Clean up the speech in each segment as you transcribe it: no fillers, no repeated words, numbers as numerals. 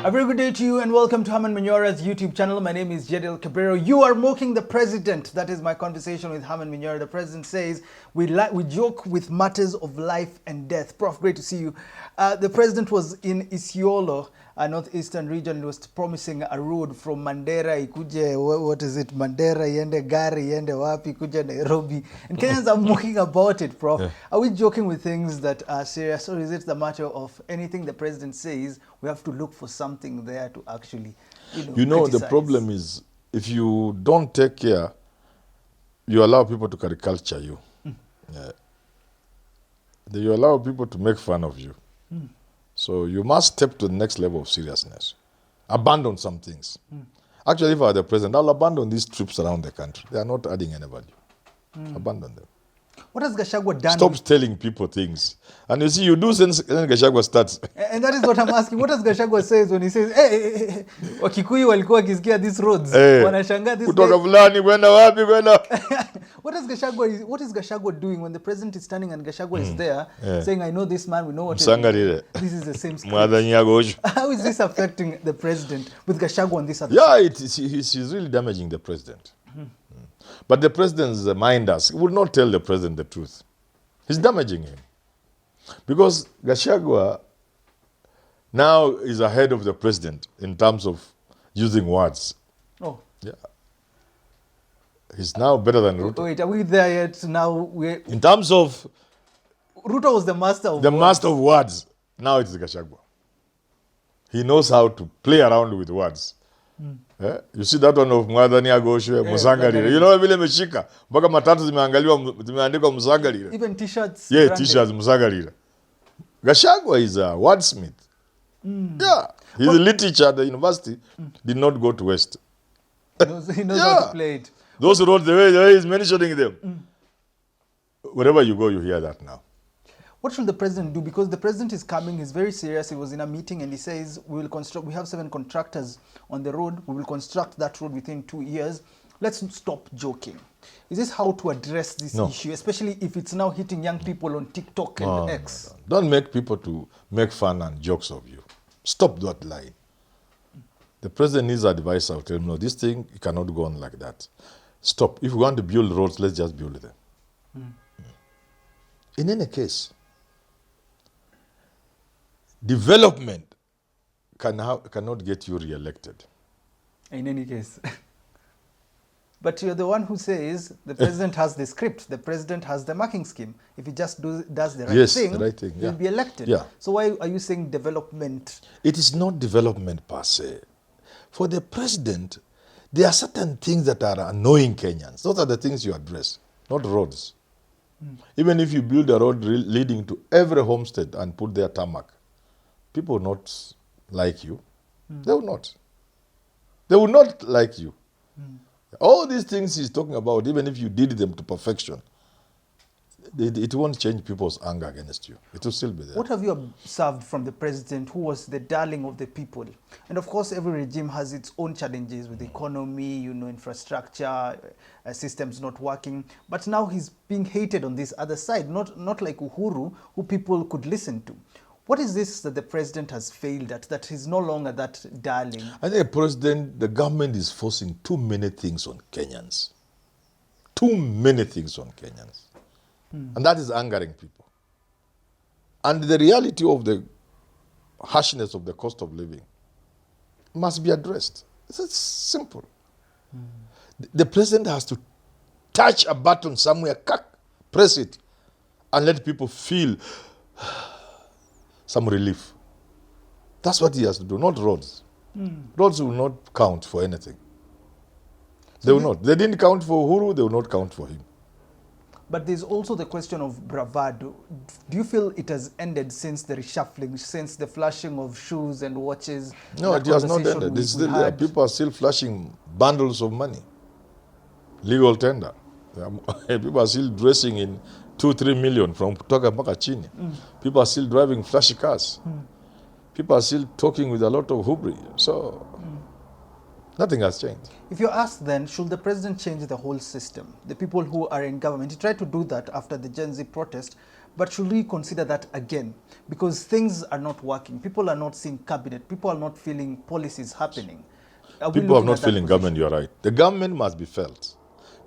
A very good day to you and welcome to Herman Manyora's YouTube channel. My name is Jedel Cabrero. You are mocking the president. That is my conversation with Herman Manyora. The president says we joke with matters of life and death. Prof, great to see you. The president was in Isiolo, northeastern region. He was promising a road from Mandera, ikuje, what is it? Mandera, yende Gari, yende wapi, ikuje Nairobi. And Kenyans are mocking about it, Prof. Yeah. Are we joking with things that are serious, or is it the matter of anything the president says, we have to look for something there to actually, the problem is, if you don't take care, you allow people to caricature you. You allow people to make fun of you. So you must step to the next level of seriousness. Abandon some things. Actually, if I were the president, I'll abandon these troops around the country. They are not adding any value. Abandon them. What has Gachagua done? Stop telling people things. And you see, you do since Gachagua starts. And that is what I'm asking. What does Gachagua says when he says, hey, Wakikuyu walikuwa wakisikia these roads. Wanashangaa this kutoka fulani kwenda wapi kwenda. What is Gachagua doing when the president is standing and Gachagua is there saying, I know this man, we know what this is the same script. How is this affecting the president with Gachagua on this other side? He's really damaging the president. But the president's minders would not tell the president the truth. He's damaging him. Because Gachagua now is ahead of the president in terms of using words. Oh. Yeah. He's now better than Ruto. Wait, are we there yet? Now in terms of... Ruto was the master of words. Master of words. Now it is Gachagua. He knows how to play around with words. You see that one of Mwadhani Agoshwe, Musangalire. You know vile meshika. Mpaka matatu zimeandikwa Musangalire. Even t-shirts. Yeah, t-shirts Musangalire. Gachagua is a wordsmith. Yeah. He's a literature at the university. Did not go to West. He knows how to play it. Those roads, the way he's mentioning them. Wherever you go, you hear that now. What should the president do? Because the president is coming, he's very serious. He was in a meeting and he says, we have 7 contractors on the road. We will construct that road within 2 years. Let's stop joking. Is this how to address this issue, especially if it's now hitting young people on TikTok and X? No. Don't make people to make fun and jokes of you. Stop that line. The president needs advice. I'll tell him, no, this thing, it cannot go on like that. Stop. If we want to build roads, let's just build them. In any case, development cannot get you re-elected. In any case. But you're the one who says the president has the script, the president has the marking scheme. If he just does the right thing, he'll be elected. Yeah. So why are you saying development? It is not development per se. For the president, there are certain things that are annoying Kenyans. Those are the things you address, not roads. Even if you build a road leading to every homestead and put their tarmac, people will not like you. They will not. They will not like you. All these things he's talking about, even if you did them to perfection, it won't change people's anger against you. It will still be there. What have you observed from the president who was the darling of the people? And of course, every regime has its own challenges with the economy, infrastructure, systems not working. But now he's being hated on this other side, not like Uhuru, who people could listen to. What is this that the president has failed at, that he's no longer that darling? I think the government is forcing too many things on Kenyans. Too many things on Kenyans. And that is angering people. And the reality of the harshness of the cost of living must be addressed. It's simple. The president has to touch a button somewhere, press it, and let people feel some relief. That's what he has to do, not roads. Roads will not count for anything. They will not. They didn't count for Uhuru, they will not count for him. But there's also the question of bravado. Do you feel it has ended since the reshuffling, since the flashing of shoes and watches? No, it has not ended. People are still flashing bundles of money. Legal tender. People are still dressing in 2-3 million from kutoka mpaka chini. People are still driving flashy cars. People are still talking with a lot of hubris. So nothing has changed. If you're asked then, should the president change the whole system? The people who are in government, he tried to do that after the Gen Z protest, But should we consider that again? Because things are not working. People are not seeing cabinet. People are not feeling policies happening. People are not feeling government, you're right. The government must be felt.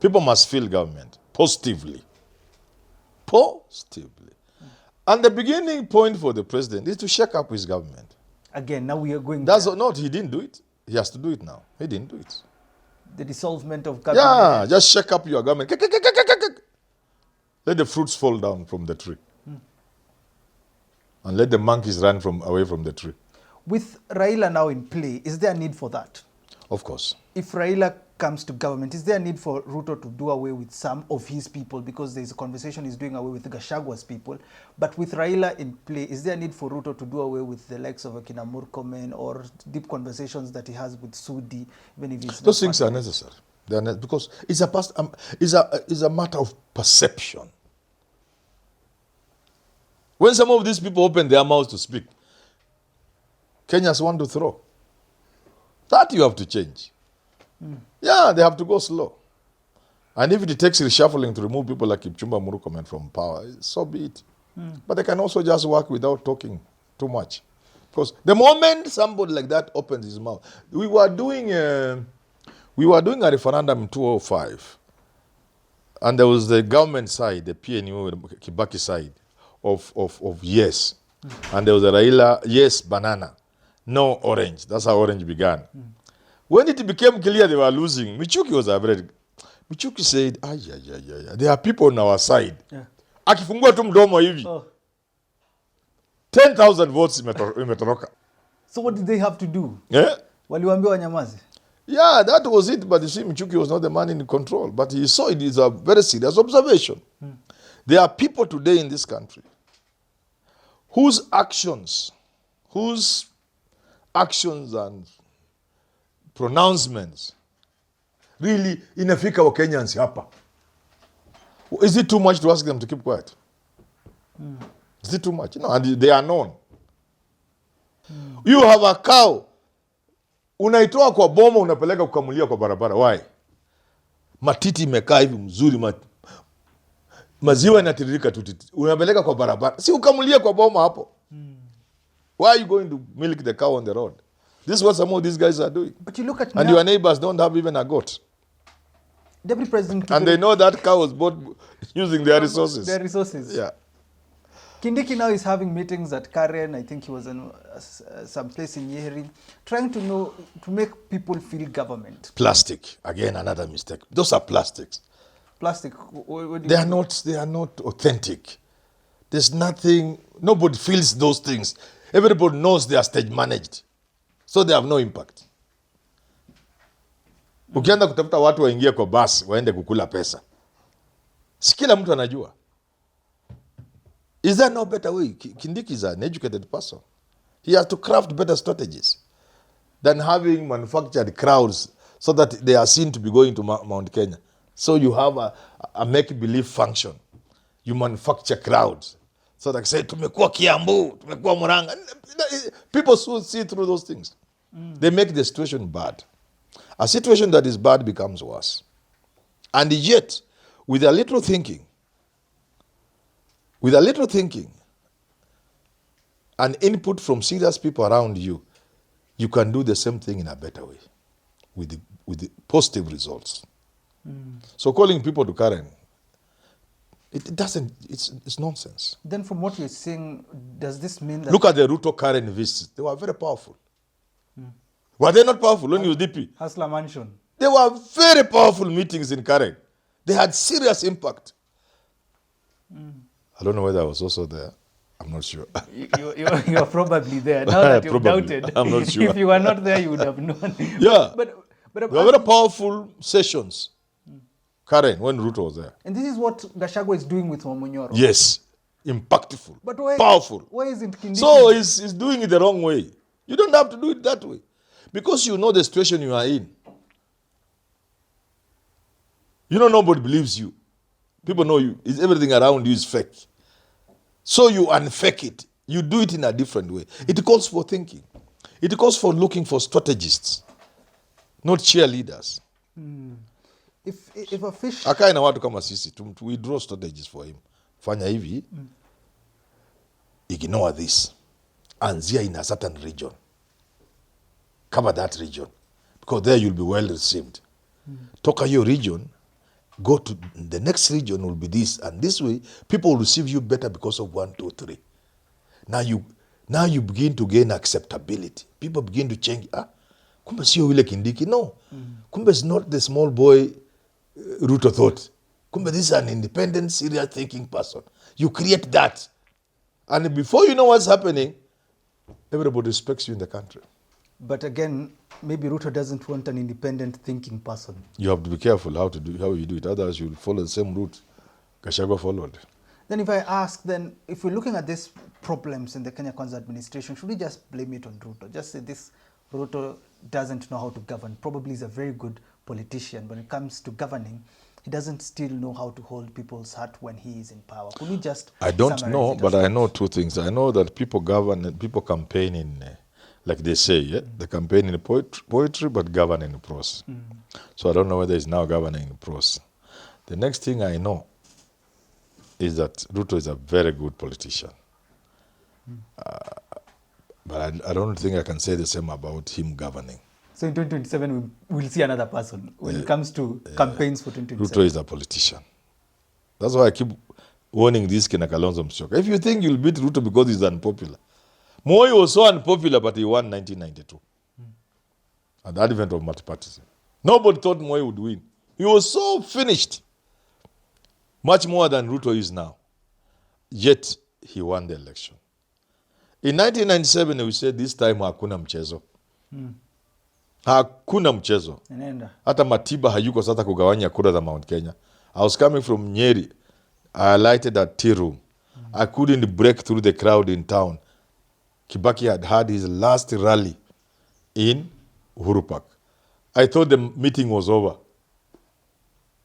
People must feel government positively. Positively. And the beginning point for the president is to shake up his government. Again, now we are going That's not, he didn't do it. He has to do it now. He didn't do it. the dissolvement of cabinet. Yeah, just shake up your government. Let the fruits fall down from the tree. And let the monkeys run away from the tree. With Raila now in play, is there a need for that? Of course. If Raila comes to government, is there a need for Ruto to do away with some of his people, because there's a conversation he's doing away with Gachagua's people? But with Raila in play, is there a need for Ruto to do away with the likes of Akina Murkomen or deep conversations that he has with Sudi, even if he's Those things are necessary. They are because it's a matter of perception. When some of these people open their mouths to speak, Kenyans want to throw. That you have to change. Yeah, they have to go slow. And if it takes reshuffling to remove people like Kipchumba Murkomen from power, so be it. But they can also just work without talking too much. Because the moment somebody like that opens his mouth, we were doing a referendum in 2005, and there was the government side, the PNU, Kibaki side of yes, and there was a Raila yes banana, no orange. That's how orange began. When it became clear they were losing, Michuki was afraid. Michuki said, there are people on our side. Akifungua tu mdomo hivi. 10,000 votes imetoroka. So what did they have to do? Yeah? Waliwaambiwa wanyamaze? Yeah, that was it. But you see, Michuki was not the man in control. But he saw it is a very serious observation. There are people today in this country whose actions and pronouncements really inafika wa Kenyans hapa. Is it too much to ask them to keep quiet? Is it too much? No, and they are known. You have a cow, unaitoa kwa boma unapeleka kukamulia kwa barabara. Why? Matiti imekaa hivi mzuri, maziwa inatiririka tutiti. Unapeleka kwa barabara. Si ukamulia kwa boma hapo. Why are you going to milk the cow on the road? This is what some of these guys are doing. But you look at and now, your neighbors don't have even a goat. Deputy President And they know that cow was bought using their resources. Their resources. Yeah. Kindiki now is having meetings at Karen. I think he was in some place in Nyeri, trying to make people feel government. Plastic, again another mistake. Those are plastics. Plastic. They are not authentic. There's nothing. Nobody feels those things. Everybody knows they are stage managed, so they have no impact. Ukianza kutafuta watu waingie kwa bus waende kukula pesa, si kila mtu anajua. Is there no better way? Kindiki is an educated person. He has to craft better strategies than having manufactured crowds so that they are seen to be going to Mount Kenya. So you have a make-believe function. You manufacture crowds. So they say, tumekuwa Kiambu, tumekuwa Muranga. People see through those things. They make the situation bad. A situation that is bad becomes worse. And yet, with a little thinking, and input from serious people around you, you can do the same thing in a better way with the positive results. So calling people to Karen, it's nonsense. Then from what you're saying, does this mean that... Look at the Ruto Karen visits. They were very powerful. Were they not powerful when he was DP? Hustler Mansion. They were very powerful meetings in Karen. They had serious impact. I don't know whether I was also there. I'm not sure. You're probably there. Now that you've doubted. I'm not sure. If you were not there, you would have known. Yeah. But they were very powerful sessions. Karen, when Ruto was there. And this is what Gachagua is doing with Manyora. Yes. Impactful. But why, powerful. Why isn't Kindiki? So he's doing it the wrong way. You don't have to do it that way. Because you know the situation you are in. You know nobody believes you. People know you. Everything around you is fake. So you unfake it. You do it in a different way. It calls for thinking. It calls for looking for strategists, not cheerleaders. If a fish... Akae na watu kama sisi, we draw strategies for him. Fanya hivi, ignore this. Anzia in a certain region. Cover that region. Because there you'll be well received. Toka your region, go to the next region will be this. And this way, people will receive you better because of 1, 2, 3. Now you begin to gain acceptability. People begin to change. Kumbe sio wile Kindiki. No. Kumbe is not the small boy Ruto thought. Kumbe this is an independent, serious thinking person. You create that. And before you know what's happening, everybody respects you in the country. But again, maybe Ruto doesn't want an independent thinking person. You have to be careful how you do it. Otherwise, you'll follow the same route Gachagua followed. Then if I ask, then if we're looking at these problems in the Kenya Kwanza administration, should we just blame it on Ruto? Just say this Ruto doesn't know how to govern. Probably he's a very good politician. When it comes to governing, he doesn't still know how to hold people's heart when he is in power. Could we just I don't know, but I know two things. I know that people govern and people campaign in, like they say, yeah? They campaign in poetry, but govern in prose. So I don't know whether he's now governing in prose. The next thing I know is that Ruto is a very good politician. But I don't think I can say the same about him governing. So in 2027, we'll see another person when it comes to campaigns for 2027. Ruto is a politician. That's why I keep warning this Kina Kalonzo Musyoka. If you think you'll beat Ruto because he's unpopular. Moi was so unpopular, but he won 1992. At the advent of multipartyism. Nobody thought Moi would win. He was so finished. Much more than Ruto is now. Yet, he won the election. In 1997, we said this time hakuna mchezo. Hakuna mchezo. Hata Matiba hayuko sasa kugawanya kura za Mount Kenya. I was coming from Nyeri. I alighted at tea room. I couldn't break through the crowd in town. Kibaki had his last rally in Uhuru Park. I thought the meeting was over.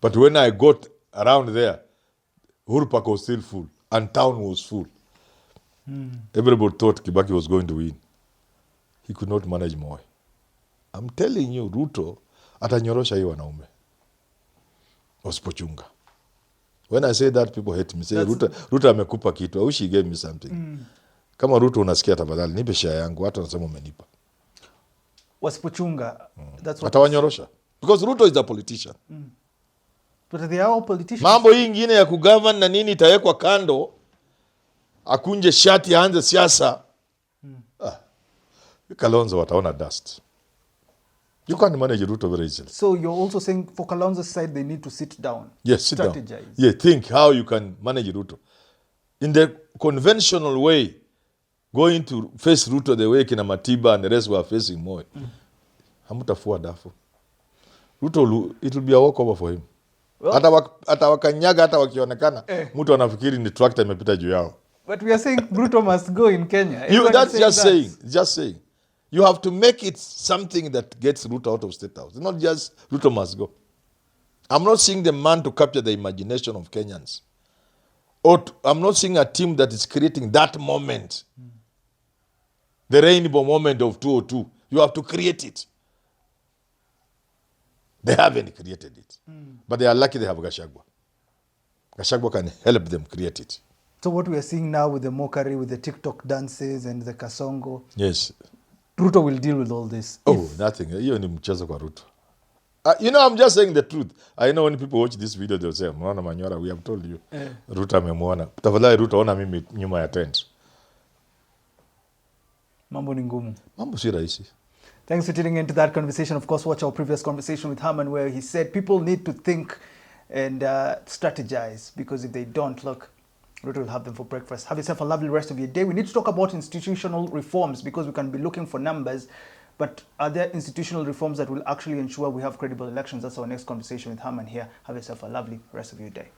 But when I got around there, Uhuru Park was still full and town was full. Everybody thought Kibaki was going to win. He could not manage Moi. I'm telling you, Ruto atanyorosha hii wanaume wasipochunga. When I say that, people hate me. Say Ruto amekupa kitu. I wish he gave me something. Kama Ruto unasikia tafadhali, nipe share yangu. Watu wanasema umenipa. Wasipochunga. That's what atawanyorosha. Because Ruto is a politician. But they are all politicians. Mambo hii ingine ya kugovern na nini itawekwa kando. Akunje shati aanze siasa. Kalonzo wataona dust. You can't manage Ruto very easily. So you're also saying for Kalonzo's side, they need to sit down. Yes, sit strategize. Down. Yeah, think how you can manage Ruto. In the conventional way, going to face Ruto the way Kina Matiba and the rest were facing Moi. Hamutafua dafu. Ruto, it will be a walkover for him. Hata wakanyaga, hata wakionekana, mtu anafikiri ni tractor imepita juu yao. But we are saying Ruto must go in Kenya. That's just saying. You have to make it something that gets Ruto out of State House. It's not just Ruto must go. I'm not seeing the man to capture the imagination of Kenyans. I'm not seeing a team that is creating that moment. The rainbow moment of 202. You have to create it. They haven't created it. But they are lucky they have Gachagua. Gachagua can help them create it. So what we are seeing now with the mockery, with the TikTok dances and the kasongo. Yes. Ruto will deal with all this. Nothing. Hiyo ni mchezo kwa Ruto. I'm just saying the truth. I know when people watch this video, they'll say, Herman Manyora, we have told you. Ruto amemwona. Tafadhali Ruto, ona mimi nyuma ya tent. Mambo ni ngumu. Mambo si rahisi. Thanks for tuning into that conversation. Of course, watch our previous conversation with Herman where he said people need to think and strategize, because if they don't, look, Ruto will have them for breakfast. Have yourself a lovely rest of your day. We need to talk about institutional reforms, because we can be looking for numbers, but are there institutional reforms that will actually ensure we have credible elections? That's our next conversation with Herman here. Have yourself a lovely rest of your day.